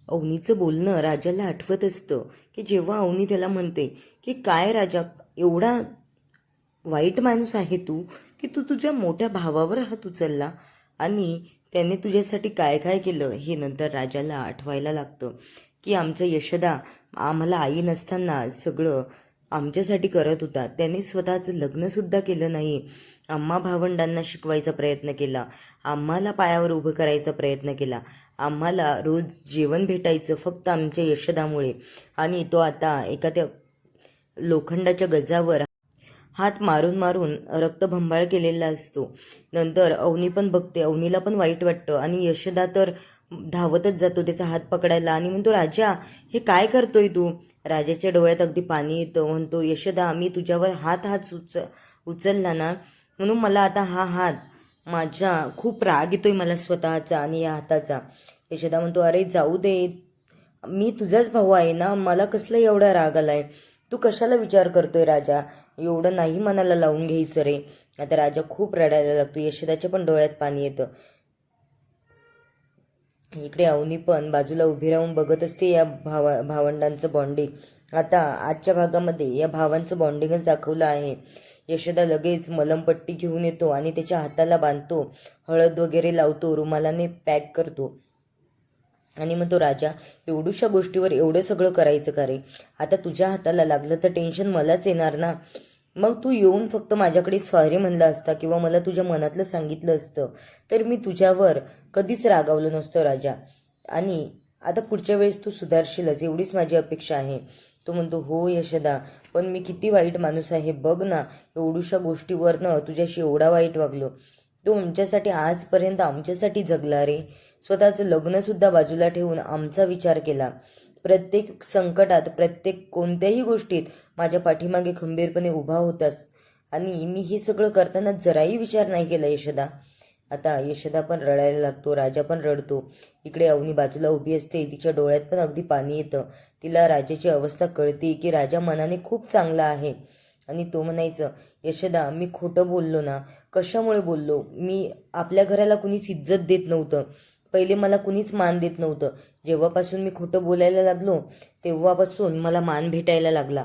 अवनीचं बोलणं राजाला आठवत असतं की जेव्हा अवनी त्याला म्हणते की काय राजा, एवढा वाईट माणूस आहे तू की तू तुझ्या मोठ्या भावावर हात उचलला आणि त्याने तुझ्यासाठी काय काय केलं हे नंतर राजाला आठवायला लागतं की आमचं यशोदा आम्हाला आई नसताना सगळं आमच्यासाठी करत होता. त्याने स्वतःचं लग्नसुद्धा केलं नाही. आम्हा भावंडांना शिकवायचा प्रयत्न केला, आम्हाला पायावर उभं करायचा प्रयत्न केला, आम्हाला रोज जेवण भेटायचं फक्त आमच्या यशोदामुळे. आणि तो आता एखाद्या लोखंडाच्या गजावर हात मारून मारून रक्तभंबाळ केलेला असतो. नंतर अवनी पण बघते, अवनीला पण वाईट वाटतं आणि यशोदा तर धावतच जातो त्याचा हात पकडायला आणि म्हणतो, राजा हे काय करतोय तू? राजाच्या डोळ्यात अगदी पाणी येतं. म्हणतो, यशोदा मी तुझ्यावर हात हात उचलला ना, म्हणून मला आता हा हात माझ्या खूप राग येतोय मला स्वतःचा आणि या हाताचा. यशोदा म्हणतो, अरे जाऊ दे, मी तुझाच भाऊ आहे ना, मला कसला एवढा राग आलाय? तू कशाला विचार करतोय राजा? एवढं नाही मनाला लावून घ्यायचं रे. आता राजा खूप रडायला लागतो. यशोदाच्या पण डोळ्यात पाणी येतं. इकडे अवनी पण बाजूला उभी राहून बघत असते या भावंडांचं बॉन्डिंग. आता आजच्या भागामध्ये या भावांचं बॉन्डिंगच दाखवलं आहे. यशोदा लगेच मलमपट्टी घेऊन येतो आणि त्याच्या हाताला बांधतो, हळद वगैरे लावतो, रुमालाने पॅक करतो आणि मग तो, राजा एवढ्याशा गोष्टीवर एवढं सगळं करायचं का रे? आता तुझ्या हाताला लागलं तर टेन्शन मलाच येणार ना. मग तू येऊन फक्त माझ्याकडे सॉरी म्हणला असता किंवा मला तुझ्या मनातलं सांगितलं असतं तर मी तुझ्यावर कधीच रागावलं नसतं राजा. आणि आता पुढच्या वेळेस तू सुधारशीलच एवढीच माझी अपेक्षा आहे. तो म्हणतो, हो यशोदा, पण मी किती वाईट माणूस आहे बघ ना, एवढ्याशा गोष्टीवरनं तुझ्याशी एवढा वाईट वागलो. तो आमच्यासाठी आजपर्यंत आमच्यासाठी जगला रे. स्वतःचं लग्नसुद्धा बाजूला ठेवून आमचा विचार केला. प्रत्येक संकटात, प्रत्येक कोणत्याही गोष्टीत माझ्या पाठीमागे खंबीरपणे उभा होतास आणि मी हे सगळं करताना जराही विचार नाही केला यशोदा. आता यशोदा पण रडायला लागतो, राजा पण रडतो. इकडे अवनी बाजूला उभी असते, तिच्या डोळ्यात पण अगदी पाणी येतं. तिला राजाची अवस्था कळते की राजा मनाने खूप चांगला आहे. आणि तो म्हणायचं, यशोदा मी खोटं बोललो ना? कशामुळे बोललो? मी आपल्या घराला कुणीच इज्जत देत नव्हतं, पहिले मला कुणीच मान देत नव्हतं. जेव्हापासून मी खोटं बोलायला लागलो तेव्हापासून मला मान भेटायला लागला.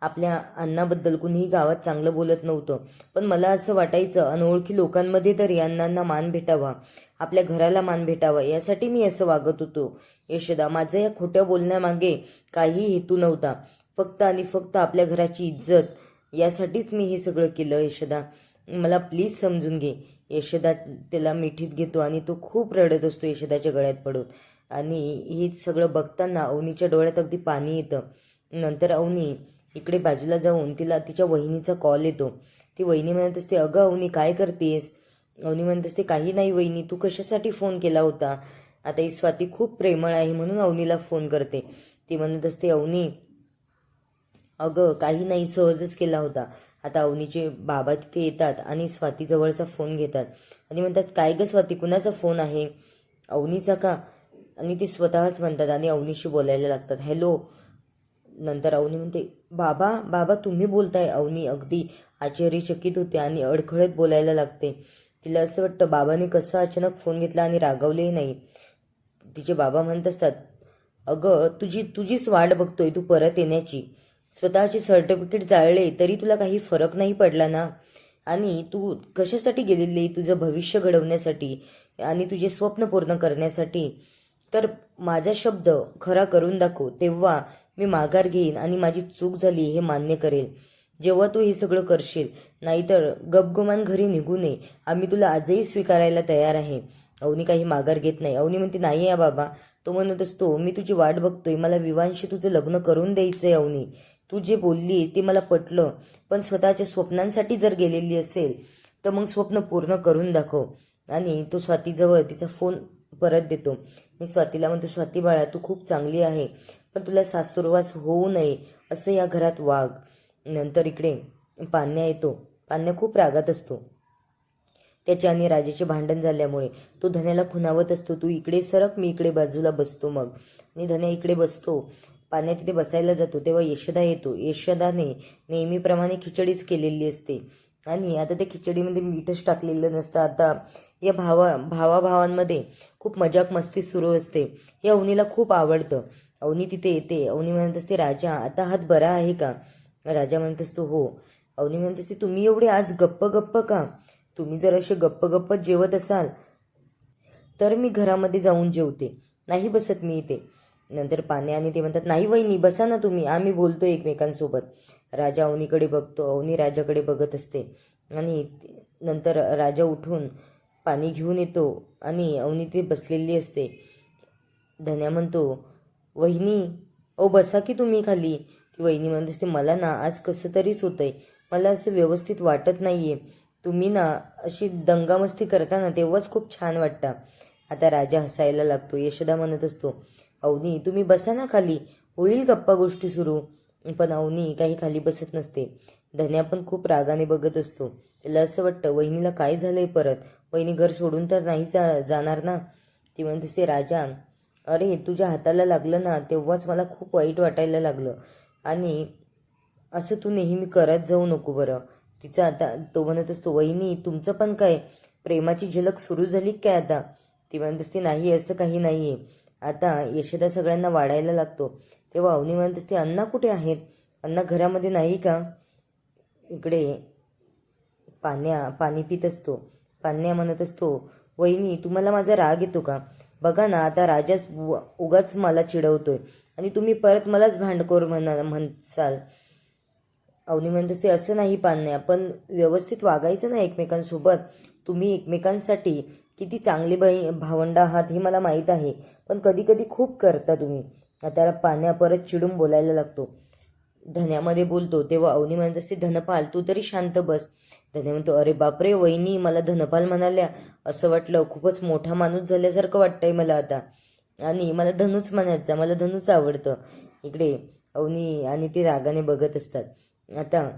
आपल्या अण्णाबद्दल कुणीही गावात चांगलं बोलत नव्हतं, पण मला असं वाटायचं अनोळखी लोकांमध्ये तरी अण्णांना मान भेटावा, आपल्या घराला मान भेटावा, यासाठी मी असं वागत होतो. यशोदा, माझं या खोट्या बोलण्यामागे काही हेतू नव्हता, फक्त आणि फक्त आपल्या घराची इज्जत यासाठीच मी हे सगळं केलं. यशोदा, मला प्लीज समजून घे. यशोदा त्याला मिठीत घेतो आणि तो खूप रडत असतो यशोदाच्या गळ्यात पडून. आणि हे सगळं बघताना अवनीच्या डोळ्यात अगदी पाणी येतं. नंतर अवनी इकडे बाजूला जाऊन तिला तिच्या वहिनीचा कॉल येतो. ती वहिनी म्हणत असते, अगं अवनी काय करतेस? अवनी म्हणत असते, काही नाही वहिनी, तू कशासाठी फोन केला होता? आता ही स्वाती खूप प्रेमळ आहे म्हणून अवनीला फोन करते. ती म्हणत असते, अवनी अगं काही नाही, सहजच केला होता. आता अवनीचे बाबा तिथे येतात आणि स्वातीजवळचा फोन घेतात आणि म्हणतात, काय गं स्वाती, कुणाचा फोन आहे? अवनीचा का? आणि ते स्वतःच म्हणतात आणि अवनीशी बोलायला लागतात. हॅलो. नंतर अवनी म्हणते, बाबा बाबा तुम्ही बोलताय? अवनी अगदी आश्चर्यचकित होते आणि अडखळत बोलायला लागते. तिला असं वाटतं बाबाने कसा अचानक फोन घेतला आणि रागवलेही नाही. तिचे बाबा म्हणत असतात, अगं तुझीच वाट बघतोय तू परत येण्याची. स्वतःचे सर्टिफिकेट जाळले तरी तुला काही फरक नाही पडला ना. आणि तू कशासाठी गेलेली? तुझं भविष्य घडवण्यासाठी आणि तुझे स्वप्न पूर्ण करण्यासाठी. तर माझा शब्द खरा करून दाखव, तेव्हा मी माघार घेईन आणि माझी चूक झाली हे मान्य करेल. जेव्हा तू हे सगळं करशील, नाहीतर गपगुमान घरी निघू नये, आम्ही तुला आजही स्वीकारायला तयार आहे. अवनी काही माघार घेत नाही. अवनी म्हणते, नाही या बाबा. तो म्हणत असतो, मी तुझी वाट बघतोय, मला विवांशी तुझं लग्न करून द्यायचंय. अवनी, तू जे बोलली ते मला पटलं, पण स्वतःच्या स्वप्नांसाठी जर गेलेली असेल तर मग स्वप्न पूर्ण करून दाखव. आणि तो स्वातीजवळ तिचा फोन परत देतो. मी स्वातीला म्हणतो, स्वाती बाळा, तू खूप चांगली आहे, पण तुला सासूरवास होऊ नये असं या घरात वाग. नंतर इकडे पान्या येतो. पान्या खूप रागात असतो. त्याच्या आणि राजाचे भांडण झाल्यामुळे तो धन्याला खुणावत असतो, तू इकडे सरक, मी इकडे बाजूला बसतो. मग आणि धन्या इकडे बसतो. पान्या तिथे बसायला जातो तेव्हा यशोदा येतो. यशोदाने नेहमीप्रमाणे खिचडीच केलेली असते आणि आता त्या खिचडीमध्ये मीठच टाकलेलं नसतं. आता या भावाभावांमध्ये खूप मजाक मस्ती सुरू असते. हे अवनीला खूप आवडतं. अवनी तिथे येते. अवनी म्हणत असते, राजा आता हात बरा आहे का? राजा म्हणत असतो, हो. अवनी म्हणत असते, तुम्ही एवढे आज गप्प गप्प का? तुम्ही जर असे गप्प गप्प जेवत असाल तर मी घरामध्ये जाऊन जेवते, नाही बसत मी इथे. नंतर पाण्या आणि ते म्हणतात, नाही वहिनी बसा ना तुम्ही, आम्ही बोलतो एकमेकांसोबत. राजा अवनीकडे बघतो, अवनी राजाकडे बघत असते. आणि नंतर राजा उठून पाणी घेऊन येतो आणि अवनी ती बसलेली असते. धन्या म्हणतो, वहिनी बसा की तुम्ही खाली. ती वहिनी म्हणत असते, मला ना आज कसं तरीच होतंय, मला असं व्यवस्थित वाटत नाहीये. तुम्ही ना अशी दंगामस्ती करता ना तेव्हाच खूप छान वाटतं. आता राजा हसायला लागतो. यशोदा म्हणत असतो, अवनी तुम्ही बसा ना खाली, होईल गप्पा गोष्टी सुरू. पण अवनी काही खाली बसत नसते. धन्या पण खूप रागाने बघत असतो. त्याला असं वाटतं, वहिनीला काय झालंय परत? वहिनी घर सोडून तर नाही जाणार ना? ती म्हणते असते, राजा अरे तुझ्या हाताला लागलं ना तेव्हाच मला खूप वाईट वाटायला लागलं. आणि असं तू नेहमी करत जाऊ नको बरं. तिचं आता तो म्हणत असतो, वहिनी तुमचं पण काय प्रेमाची झलक सुरू झाली काय आता? ती म्हणत असते, नाही असं काही नाहीये. आता यशोदा सगळ्यांना वाढायला लागतो. तेव्हा अवनी म्हणत असते, अण्णा कुठे आहेत? अण्णा घरामध्ये नाही का? इकडे पाणी पित असतो. पाण्या म्हणत असतो, वहिनी तुम्हाला माझा राग येतो का? बघा ना आता राजाच उगाच मला चिडवतोय आणि तुम्ही परत मलाच भांडखोर म्हणसाल. अवनी म्हणत असते, असं नाही पान्या, पण व्यवस्थित वागायचं ना एकमेकांसोबत. तुम्ही एकमेकांसाठी किती चांगले भावंड आहात हे मला माहीत आहे, पण कधी कधी खूप करता तुम्ही. आता पाण्या परत चिडून बोलायला लागतो. धन्यामध्ये बोलतो तेव्हा अवनी म्हणत असते, धनपाल तू तरी शांत बस. धन्या म्हणतो, अरे बापरे वहिनी मला धनपाल म्हणाल्या, असं वाटलं खूपच मोठा माणूस झाल्यासारखं वाटतंय मला आता. आणि मला धनूच म्हणायचा, मला धनूच आवडतं. इकडे अवनी आणि ते रागाने बघत असतात. आता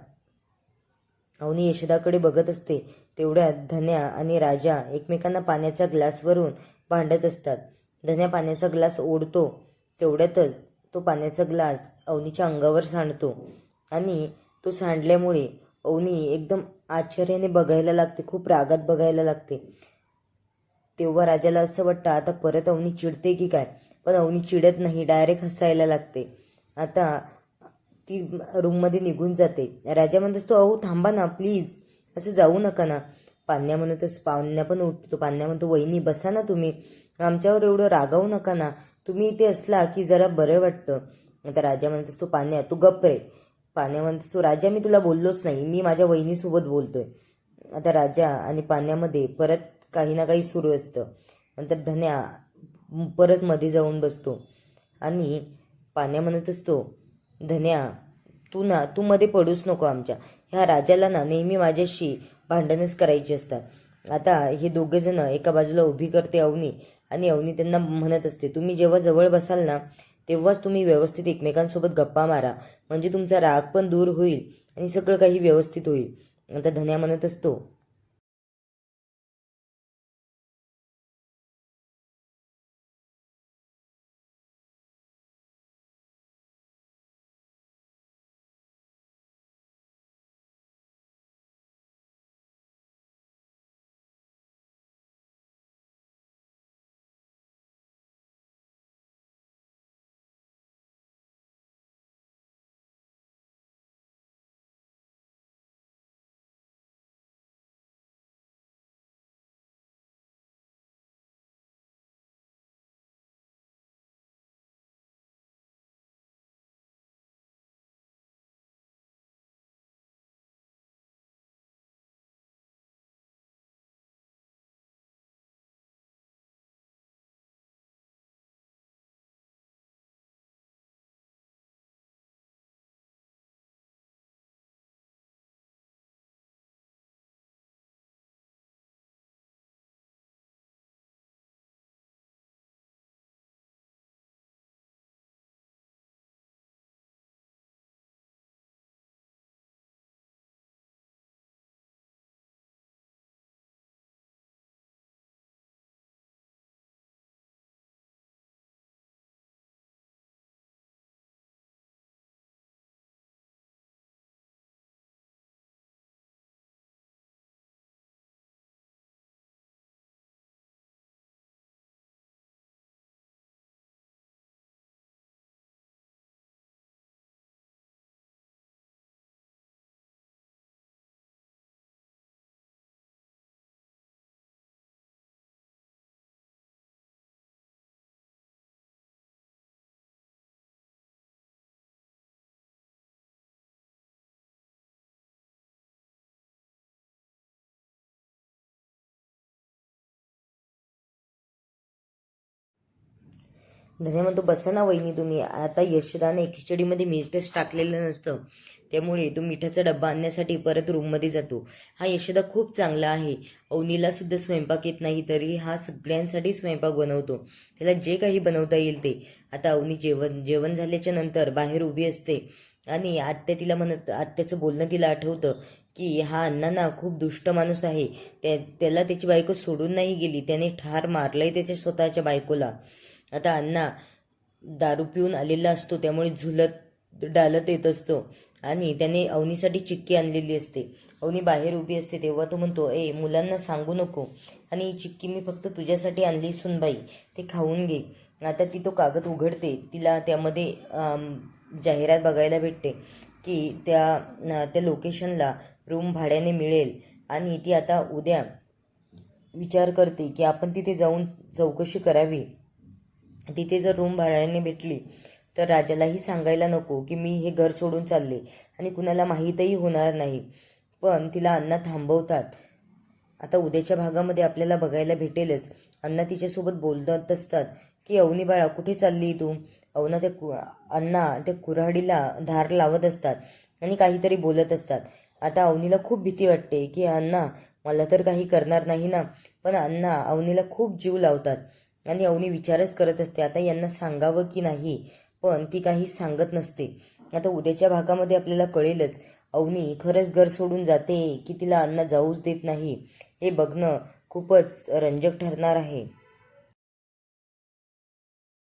अवनी यशोदाकडे बघत असते. तेवढ्यात धन्या आणि राजा एकमेकांना पाण्याच्या ग्लासवरून भांडत असतात. धन्या पाण्याचा ग्लास ओढतो. तेवढ्यातच तो पाण्याचा ग्लास अवनीच्या अंगावर सांडतो आणि तो सांडल्यामुळे अवनी एकदम आश्चर्याने बघायला लागते, खूप रागात बघायला लागते. तेव्हा राजाला असं वाटतं, आता परत अवनी चिडते की काय? पण अवनी चिडत नाही, डायरेक्ट हसायला लागते. आता ती रूममध्ये निघून जाते. राजा म्हणत असतो, अहो थांबा ना प्लीज, असं जाऊ नका ना. पाण्या पण उठतो. पाण्या म्हणतो, वहिनी बसा ना तुम्ही, आमच्यावर एवढं रागावू नका ना, तुम्ही इथे असला की जरा बरं वाटतं. आता राजा म्हणत असतो, पाण्या तू गप्प रे. पाण्या म्हणत असतो, राजा मी तुला बोललोच नाही, मी माझ्या वहिनीसोबत बोलतोय. आता राजा आणि पाण्यामध्ये परत काही ना काही सुरू असतं. नंतर धन्या परत मध्ये जाऊन बसतो आणि पाण्या म्हणत असतो, धन्या तू मध्ये पडूच नको आमच्या. ह्या राजाला ना नेहमी माझ्याशी भांडणच करायची असतात. आता हे दोघे जण एका बाजूला उभी करते अवनी, आणि अवनी त्यांना म्हणत असते, तुम्ही जेव्हा जवळ बसाल ना तेव्हाच तुम्ही व्यवस्थित एकमेकांसोबत गप्पा मारा, म्हणजे तुमचा राग पण दूर होईल आणि सगळं काही व्यवस्थित होईल. आता धन्या म्हणत असतो, धन्या म्हणतो, बसा ना वहिनी तुम्ही. आता यशोदाने खिचडीमध्ये मीठच टाकलेलं नसतं, त्यामुळे तो मिठाचा डब्बा आणण्यासाठी परत रूममध्ये जातो. हा यशोदा खूप चांगला आहे. अवनीला सुद्धा स्वयंपाक येत नाही, तरी हा सगळ्यांसाठी स्वयंपाक बनवतो. त्याला जे काही बनवता येईल ते. आता अवनी जेवण झाल्याच्या नंतर बाहेर उभी असते आणि आत्याचं बोलणं तिला आठवतं की हा अण्णा ना खूप दुष्ट माणूस आहे. त्याला त्याची बायको सोडून नाही गेली, त्याने ठार मारलंय त्याच्या स्वतःच्या बायकोला. आता अण्णा दारू पिऊन आलेला असतो, त्यामुळे झुलत डालत येत असतो आणि त्याने अवनीसाठी चिक्की आणलेली असते. अवनी बाहेर उभी असते तेव्हा तो म्हणतो, मुलांना सांगू नको, आणि ही चिक्की मी फक्त तुझ्यासाठी आणली सुनबाई, ते खाऊन घे. आता ती तो कागद उघडते, तिला त्यामध्ये जाहिरात बघायला भेटते की त्या लोकेशनला रूम भाड्याने मिळेल. आणि ती आता उद्या विचार करते की आपण तिथे जाऊन चौकशी करावी. तिथे जर रूम भाड्याने भेटली तर राजालाही सांगायला नको की मी हे घर सोडून चालले, आणि कुणाला माहीतही होणार नाही. पण तिला अण्णा थांबवतात. आता उद्याच्या भागामध्ये आपल्याला बघायला भेटेलच, अण्णा तिच्यासोबत बोलत असतात की अवनी बाळा कुठे चालली तू. अण्णा त्या कुऱ्हाडीला धार लावत असतात आणि काहीतरी बोलत असतात. आता अवनीला खूप भीती वाटते की अण्णा मला तर काही करणार नाही ना, पण अण्णा अवनीला खूप जीव लावतात आणि अवनी विचारच करत असते आता यांना सांगावं की नाही, पण ती काही सांगत नसते. आता उद्याच्या भागामध्ये आपल्याला कळेलच अवनी खरंच घर सोडून जाते की तिला अण्णा जाऊच देत नाही. हे बघणं खूपच रंजक ठरणार आहे.